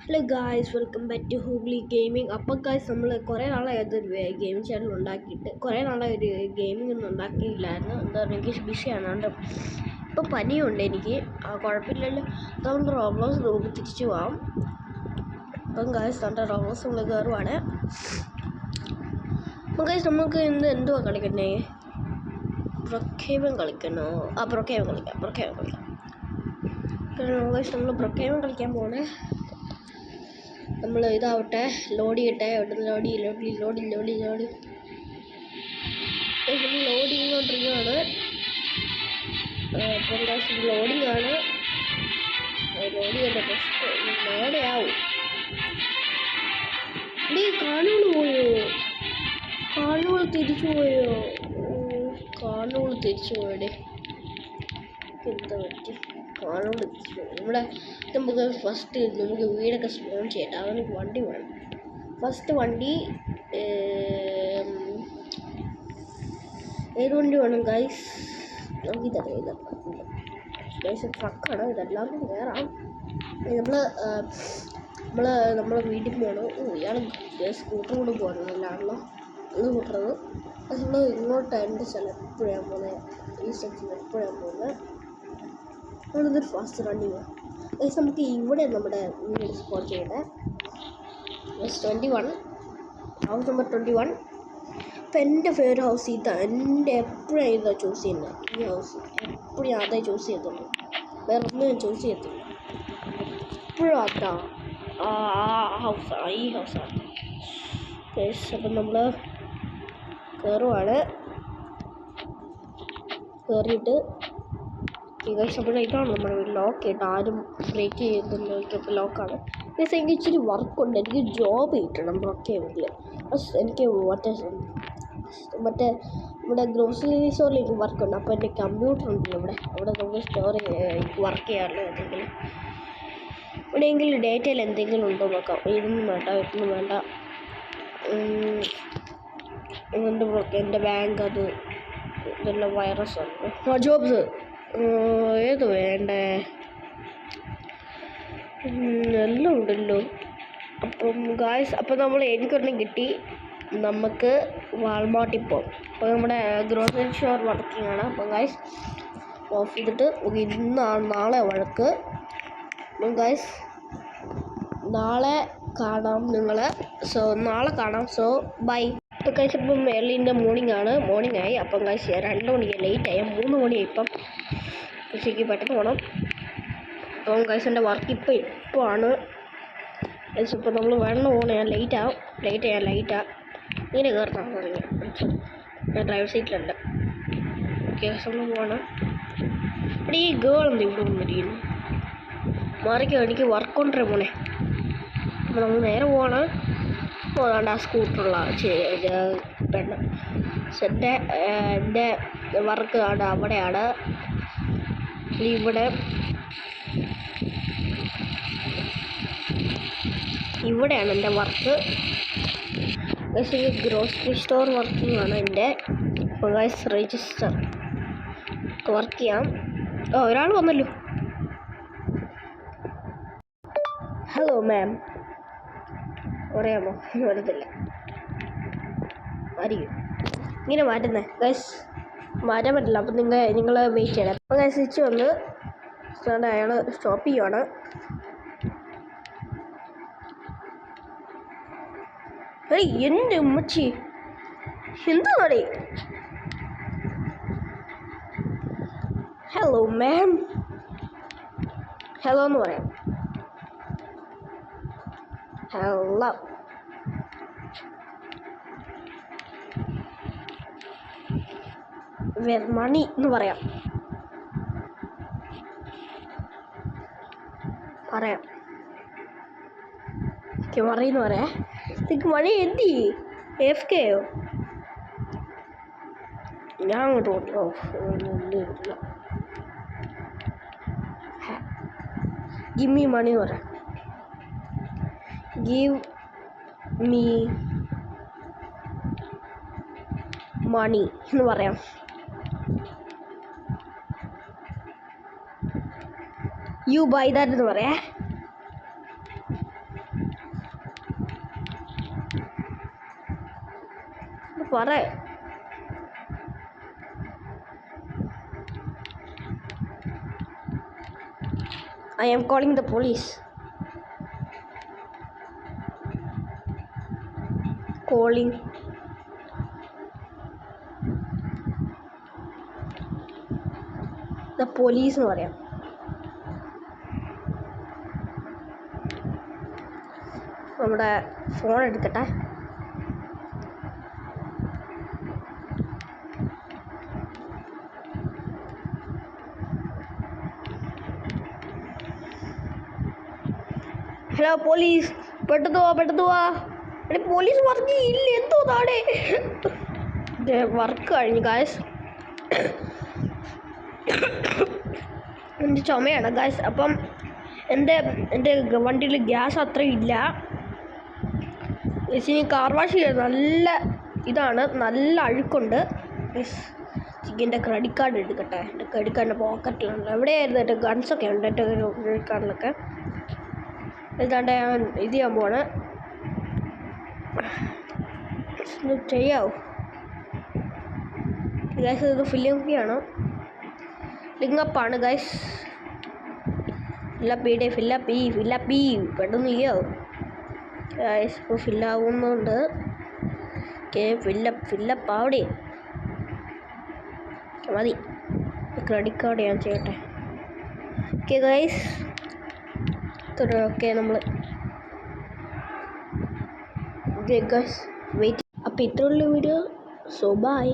Hello guys, welcome back to Hooghly gaming. അപ്പോൾ guys, നമ്മൾ കുറേ നാളായി അത് ഗെയിമിംഗ് ചാനൽ ഉണ്ടാക്കിയിട്ട് കുറേ നാളായി ഒരു ഗെയിമിംഗ് ഒന്നും ഉണ്ടാക്കിയില്ലായിരുന്നു. എന്താ പറയുക, എനിക്ക് ബിസിയാണ്. അതുകൊണ്ട് ഇപ്പോൾ പനിയുണ്ട് എനിക്ക്. കുഴപ്പമില്ലല്ലോ. അതുകൊണ്ട് റോബ്ലോക്സ് നമുക്ക് തിരിച്ചു പോകാം. അപ്പം ഗായ്സ്, നമ്മുടെ റോബ്ലോക്സ് നമ്മൾ കയറുവാണ്. അപ്പം ഗായ്സ്, നമുക്ക് ഇന്ന് എന്തുവാ കളിക്കണ്ടേ? ബ്രൊക്കേവൻ കളിക്കണോ? ബ്രൊക്കേവൻ കളിക്കാം. ഗായ്സ്, നമ്മൾ ബ്രൊക്കേവൻ കളിക്കാൻ പോകണേ. നമ്മൾ ഇതാവട്ടെ, ലോഡ് ചെയ്യട്ടെ. ഇവിടെ ലോഡ് ചെയ്തുകൊണ്ടിരിക്കുകയാണ്. അപ്പം ലോഡിങ് ആണ്. ലോഡ് ചെയ്യേണ്ട പ്രശ്നം നാളെയാവും. കാണുകൾ പോയോ? കാണുകൾ തിരിച്ചു പോയോ? എന്താ പറ്റി? കാണുകൾ തിരിച്ചു പോയി. നമുക്ക് ഫസ്റ്റ് വീടൊക്കെ സ്പോൺ ചെയ്യട്ടെ. അതിന് വണ്ടി വേണം. ഫസ്റ്റ് വണ്ടി ഏത് വണ്ടി വേണം ഗൈസ്? നമുക്കിതറിയാം. ഗൈസ്, ട്രക്കാണ്. ഇതെല്ലാവർക്കും കയറാം. നമ്മളെ വീട്ടിൽ പോകണം. ഇയാൾ സ്കൂട്ടർ കൊണ്ട് പോകുന്നതല്ലാണല്ലോ ഇത് കൂട്ടുന്നത്. നമ്മൾ ഇങ്ങോട്ട് എൻ്റെ സ്ഥലം എപ്പോഴാണ് പോകുന്നത്, ഈ സെക്ഷൻ എപ്പോഴാണ് പോകുന്നത്. നമ്മളിത് ഫാസ്റ്റ് റണ്ണിങ്. ഗൈസ്, നമുക്ക് ഇവിടെ നമ്മുടെ വീട് സ്പോട്ട് ചെയ്യട്ടെ. 21, ഹൗസ് നമ്പർ 21. അപ്പം എൻ്റെ ഫേവറേറ്റ് ഹൗസ് ഇതാണ്. എൻ്റെ എപ്പോഴും ഇതാണ് ചൂസ് ചെയ്യുന്നത്. ഈ ഹൗസ് എപ്പോഴും അതേ ചൂസ് ചെയ്യത്തുള്ളൂ. വേറെ ഒന്നും ഞാൻ ചൂസ് ചെയ്യത്തില്ല. എപ്പോഴും അതാ ഈ ഹൗസാണ്. അപ്പം നമ്മൾ കയറുവാണ്. കയറിയിട്ട് ഇതാണ് നമ്മുടെ വീട്. ലോക്ക് ചെയ്തിട്ട് ആരും ബ്രേക്ക് ചെയ്തിട്ടുണ്ടെങ്കിൽ ലോക്കാണ്. എനിക്ക് ഇച്ചിരി വർക്കുണ്ട്. എനിക്ക് ജോബ് കിട്ടണം ബ്രൊക്കേവിൽ. എനിക്ക് മറ്റേ ഇവിടെ ഗ്രോസറി സ്റ്റോറിൽ എനിക്ക് വർക്കുണ്ട്. അപ്പോൾ എൻ്റെ കമ്പ്യൂട്ടർ ഉണ്ടല്ലോ അവിടെ നമുക്ക് സ്റ്റോറി വർക്ക് ചെയ്യാറില്ല. എവിടെയെങ്കിലും ഡേറ്റയിൽ എന്തെങ്കിലും ഉണ്ടോ നോക്കാം. ഇതൊന്നും വേണ്ട. എൻ്റെ ബാങ്ക് അത് ഇതെല്ലാം വൈറസ് ആണ്. ജോബ്സ് ഏത് വേണ്ടേ? എല്ലാം ഉണ്ടല്ലോ. അപ്പം ഗായ്സ്, അപ്പം എനിക്കൊരെണ്ണം കിട്ടി. നമുക്ക് വാൾമാർട്ടിൽ പോകാം. അപ്പോൾ നമ്മുടെ ഗ്രോസറി സ്റ്റോർ വർക്കിംഗ് ആണ്. അപ്പം ഗായ്സ്, ഓഫ് ചെയ്തിട്ട് നാളെ വഴക്ക്. അപ്പം ഗായ്സ്, നാളെ കാണാം നിങ്ങളെ. നാളെ കാണാം. ബൈ. അപ്പോൾ ഗൈസ്, ഇപ്പം ഏർലിൻ്റെ മോർണിംഗ് ആയി. അപ്പം ഗൈസ് 2 മണിക്ക് ലേറ്റായി. 3 മണിയായി. ഇപ്പം ഉച്ചയ്ക്ക് പെട്ടെന്ന് പോകണം. അപ്പം ഗൈസ്, എൻ്റെ വർക്ക് ഇപ്പോൾ ആണ് ഗൈസ്. ഇപ്പം നമ്മൾ വെള്ളം പോകണം. ഞാൻ ലേറ്റാണ്. ഇങ്ങനെ കയറണം തുടങ്ങി. ഞാൻ ഡ്രൈവർ സീറ്റിലുണ്ട്. കേസ് നമ്മൾ പോകണം. ഇവിടെ ഈ ഗേൾ എന്ത് ഇവിടെ വന്നിരിക്കുന്നു? മാറിക്കോ, എനിക്ക് വർക്ക് കൊണ്ടേ പോണേ. അപ്പോൾ നമ്മൾ നേരെ പോകണം. പോകാണ്ട് ആ സ്കൂട്ടറുള്ള പെണ്ണ്. എൻ്റെ വർക്ക് ആണ് അവിടെയാണ്. ഇവിടെയാണ് എൻ്റെ വർക്ക്. ഗ്രോസറി സ്റ്റോർ വർക്കിംഗ് ആണ് എൻ്റെ. അപ്പോൾ ഗൈസ്, രജിസ്റ്റർ വർക്ക് ചെയ്യാം. ഒരാൾ വന്നല്ലോ. ഹലോ മാം, പറയാമോ? വരത്തില്ല. ആയിരിക്കും ഇങ്ങനെ മാറ്റുന്നത് ഗൈസ്. മാറ്റാൻ പറ്റില്ല. അപ്പം നിങ്ങൾ വെയിറ്റ് ചെയ്യണം. അപ്പം ഗൈസ്, തിരിച്ച് വന്ന് അയാൾ സ്റ്റോപ്പ് ചെയ്യുവാണ്. എൻ്റെ ഉമ്മച്ചി എന്താ പറയേ? ഹലോ മാം, ഹലോ എന്ന് പറയാം. ഹലോ. മണി എന്ന് പറയാം. മറിയെന്ന് പറയാം. എനിക്ക് മണി എന്തി എഫ് കെയോ? ഞാൻ അങ്ങോട്ട് ഓട്ടോ ഒന്നുമില്ല. ഗിവ് മീ മണി എന്ന് പറയാം. ഗിവ് മീ മണി എന്ന് പറയാം. യു ബൈ ദാറ്റ് എന്ന് പറയാം. പറ. I am calling the police. Calling. The police എന്ന് പറയാം. നമ്മുടെ ഫോൺ എടുക്കട്ടെ. ഹലോ പോലീസ്, പെട്ടെന്ന് വാ. പോലീസ് വർക്ക് ഇല്ല, എന്തോ നാടേ. വർക്ക് കഴിഞ്ഞു ഗായ്സ്. എൻ്റെ ചുമയാണ് ഗായ്സ്. അപ്പം എൻ്റെ വണ്ടിയിൽ ഗ്യാസ് അത്രയും ഇല്ല. ഇനി കാർ വാഷ് ചെയ്യാൻ നല്ല ഇതാണ്, നല്ല അഴുക്കുണ്ട്. ചിക്കൻ്റെ ക്രെഡിറ്റ് കാർഡ് എടുക്കട്ടെ. എൻ്റെ ക്രെഡിറ്റ് കാർഡിൻ്റെ പോക്കറ്റിലുണ്ട്. എവിടെയായിരുന്നു എൻ്റെ ഗൺസൊക്കെ ഉണ്ട് എൻ്റെ ക്രെഡിറ്റ് കാർഡിലൊക്കെ. ഇതാണ്ട് ഞാൻ ഇത് ചെയ്യാൻ പോവാണ്. ചെയ്യാവോ ഗൈസ്? ഇത് ഫില്ലപ്പിയാണ്, ലിങ്കപ്പാണ് ഗൈസ്. ഫില്ലപ്പി പെട്ടെന്ന് ചെയ്യാവോ ഗൈസ്? ഇപ്പോൾ ഫില്ലാവുന്നുണ്ട്. ഓക്കെ, ഫില്ലപ്പ് ആവടെ മതി. ക്രെഡിറ്റ് കാർഡ് ഞാൻ ചെയ്യട്ടെ. ഓക്കെ ഗൈസ്, ഓക്കെ നമ്മൾ ഗൈസ് വെയിറ്റ്. അപ്പോൾ ഇത്രയുള്ള വീഡിയോ. So by.